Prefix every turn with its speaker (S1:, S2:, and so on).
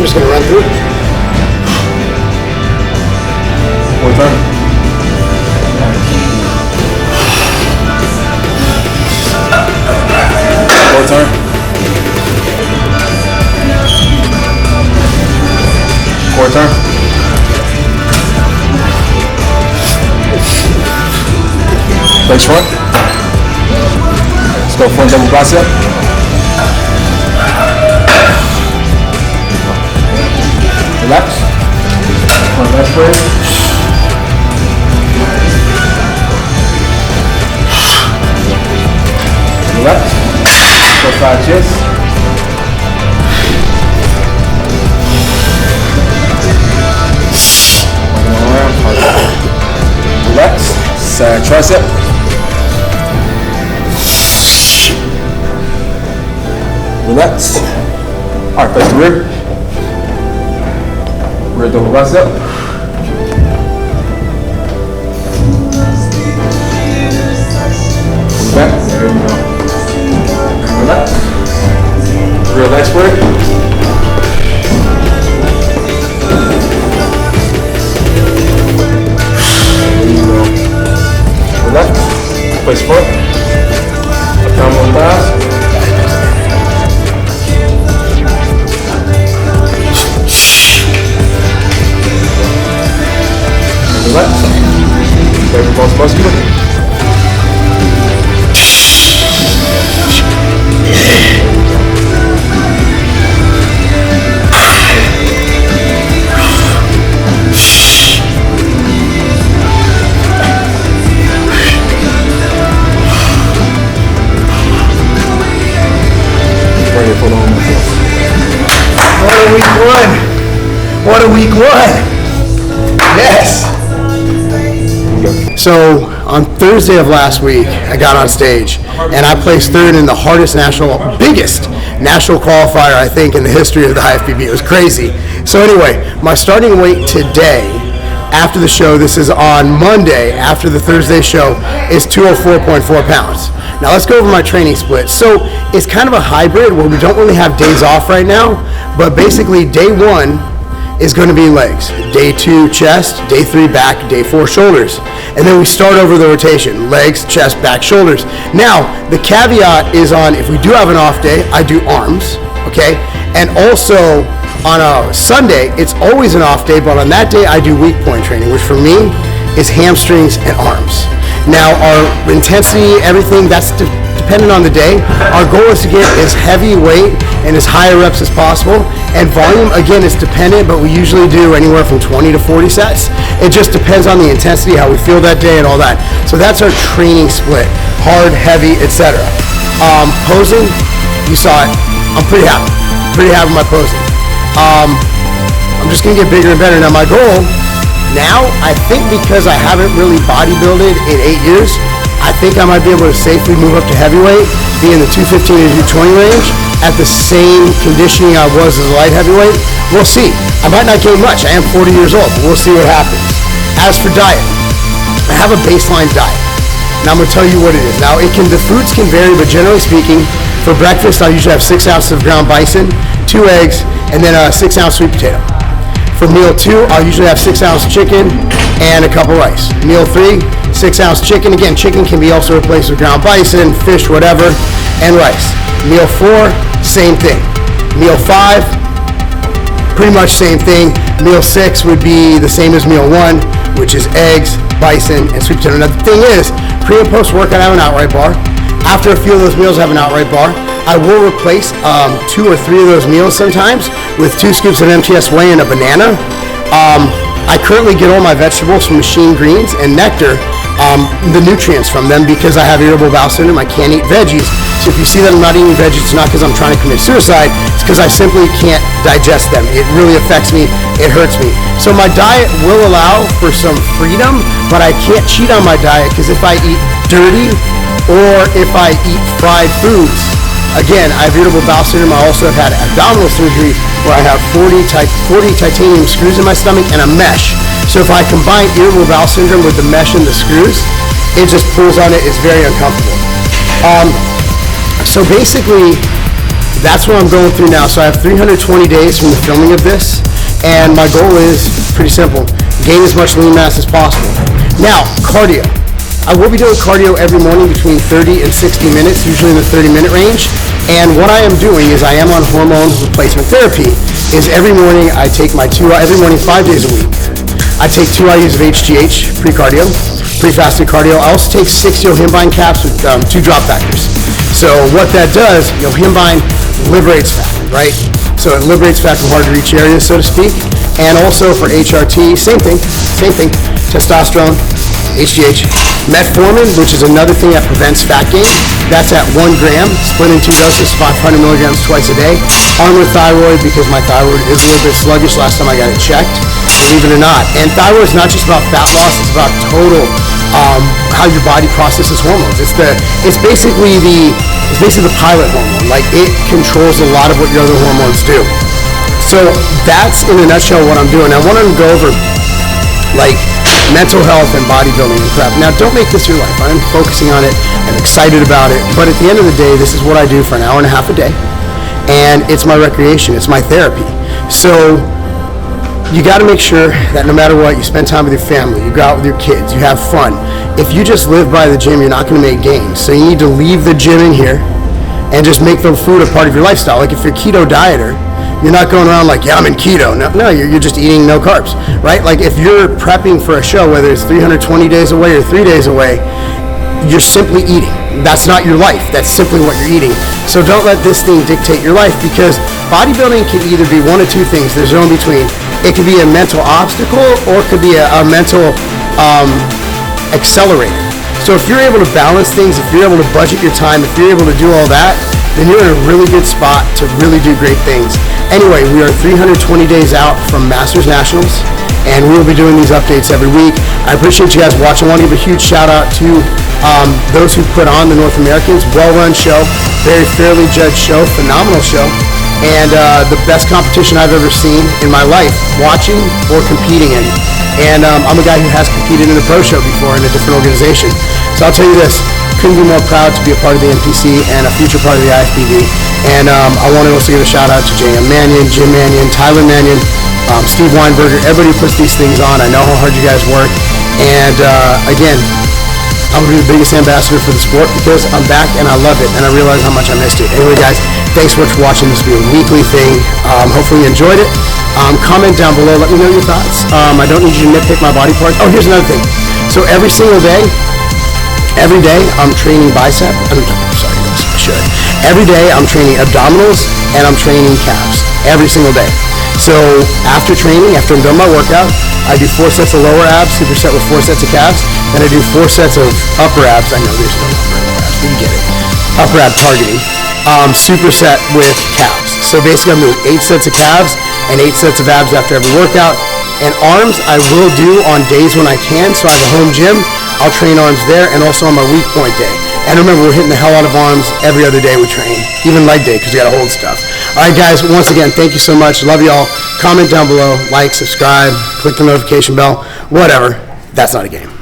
S1: just gonna run through.
S2: More time. More time. More time. Legs front. Let's go front double bicep. Relax. Front leg spread. Relax. Go side chest. Relax. Side tricep. Relax. Alright, face the rear. Rear double bicep. Pull back. There we go. Relax. Rear leg spread. There you go. Relax. Place foot. Abdominal thighs. Relax. Very most muscular.
S1: What a week one. Yes. So on Thursday of last week, I got on stage and I placed third in the biggest national qualifier, I think, in the history of the IFBB. It was crazy. So anyway, my starting weight today, after the show, this is on Monday, after the Thursday show, is 204.4 pounds. Now let's go over my training split. So it's kind of a hybrid where we don't really have days off right now, but basically day one is going to be legs. Day 2, chest. Day 3, back. Day 4, shoulders. And then we start over the rotation. Legs, chest, back, shoulders. Now, the caveat is on, if we do have an off day, I do arms, okay? And also, on a Sunday, it's always an off day, but on that day, I do weak point training, which for me is hamstrings and arms. Now, our intensity, everything, that's dependent on the day. Our goal is to get as heavy weight and as high reps as possible. And volume, again, is dependent, but we usually do anywhere from 20 to 40 sets. It just depends on the intensity, how we feel that day and all that. So that's our training split, hard, heavy, etc. Posing, you saw it. I'm pretty happy with my posing. I'm just gonna get bigger and better. Now my goal, now, I think because I haven't really bodybuilded in 8 years, I think I might be able to safely move up to heavyweight, be in the 215 to 220 range, at the same conditioning I was as a light heavyweight. We'll see. I might not gain much. I am 40 years old, but we'll see what happens. As for diet, I have a baseline diet. Now I'm gonna tell you what it is. Now the foods can vary, but generally speaking, for breakfast I usually have 6 ounces of ground bison, 2 eggs, and then a 6-ounce sweet potato. For meal 2, I'll usually have 6-ounce chicken and a cup of rice. Meal 3, 6-ounce chicken. Again, chicken can be also replaced with ground bison, fish, whatever, and rice. Meal 4, same thing. Meal 5, pretty much same thing. Meal 6 would be the same as meal 1, which is eggs, bison, and sweet potato. Now the thing is, pre and post workout I have an outright bar. After a few of those meals I have an outright bar. I will replace 2 or 3 of those meals sometimes with 2 scoops of MTS whey and a banana. I currently get all my vegetables from machine greens and nectar, the nutrients from them, because I have irritable bowel syndrome. I can't eat veggies. So if you see that I'm not eating veggies, it's not because I'm trying to commit suicide. It's because I simply can't digest them. It really affects me. It hurts me. So my diet will allow for some freedom, but I can't cheat on my diet, because if I eat dirty or if I eat fried foods, again, I have irritable bowel syndrome. I also have had abdominal surgery where I have 40 titanium screws in my stomach and a mesh. So if I combine irritable bowel syndrome with the mesh and the screws, it just pulls on it. It's very uncomfortable. So basically, that's what I'm going through now. So I have 320 days from the filming of this, and my goal is pretty simple: gain as much lean mass as possible. Now, cardio. I will be doing cardio every morning between 30 and 60 minutes, usually in the 30-minute range. And what I am doing is I am on hormone replacement therapy. Is every morning I take my every morning 5 days a week. I take 2 IUs of HGH pre-cardio, pre-fasted cardio. I also take 6 yohimbine caps with 2 drop factors. So what that does, yohimbine liberates fat, right? So it liberates fat from hard to reach areas, so to speak. And also for HRT, same thing, testosterone, HGH, metformin, which is another thing that prevents fat gain. That's at 1 gram, split in 2 doses, 500 milligrams twice a day. Armed with thyroid, because my thyroid is a little bit sluggish last time I got it checked, believe it or not. And thyroid is not just about fat loss, it's about total how your body processes hormones. It's basically the pilot hormone. Like, it controls a lot of what your other hormones do. So that's in a nutshell what I'm doing. I want to go over like mental health and bodybuilding and prep. Now, don't make this your life. I'm focusing on it. I'm excited about it. But at the end of the day, this is what I do for an hour and a half a day. And it's my recreation. It's my therapy. So you got to make sure that no matter what, you spend time with your family. You go out with your kids. You have fun. If you just live by the gym, you're not going to make gains. So you need to leave the gym in here and just make the food a part of your lifestyle. Like if you're a keto dieter, you're not going around like, yeah, I'm in keto. No, you're just eating no carbs, right? Like if you're prepping for a show, whether it's 320 days away or 3 days away, you're simply eating. That's not your life. That's simply what you're eating. So don't let this thing dictate your life, because bodybuilding can either be one of two things. There's no in between. It could be a mental obstacle, or it could be a mental accelerator. So if you're able to balance things, if you're able to budget your time, if you're able to do all that, then you're in a really good spot to really do great things. Anyway, we are 320 days out from Masters Nationals, and we will be doing these updates every week. I appreciate you guys watching. I want to give a huge shout out to those who put on the North Americans. Well-run show, very fairly judged show, phenomenal show, and the best competition I've ever seen in my life, watching or competing in. And I'm a guy who has competed in a pro show before in a different organization. So I'll tell you this, couldn't be more proud to be a part of the NPC and a future part of the IFBB. And I want to also give a shout out to J.M. Mannion, Jim Mannion, Tyler Mannion, Steve Weinberger, everybody who puts these things on. I know how hard you guys work. And again, I'm going to be the biggest ambassador for the sport because I'm back and I love it, and I realize how much I missed it. Anyway, guys, thanks so much for watching. This will be a weekly thing. Hopefully you enjoyed it. Comment down below. Let me know your thoughts. I don't need you to nitpick my body parts. Oh, here's another thing. So every day, I'm training bicep. Every day, I'm training abdominals and I'm training calves. Every single day. So after training, after I'm done my workout, I do 4 sets of lower abs, superset with 4 sets of calves. Then I do 4 sets of upper abs. I know there's no upper abs, but you get it. Upper ab targeting. Superset with calves. So basically I'm doing 8 sets of calves and 8 sets of abs after every workout. And arms I will do on days when I can. So I have a home gym. I'll train arms there, and also on my weak point day. And remember, we're hitting the hell out of arms every other day we train, even leg day, because you got to hold stuff. All right, guys, once again, thank you so much. Love y'all. Comment down below, like, subscribe, click the notification bell, whatever. That's not a game.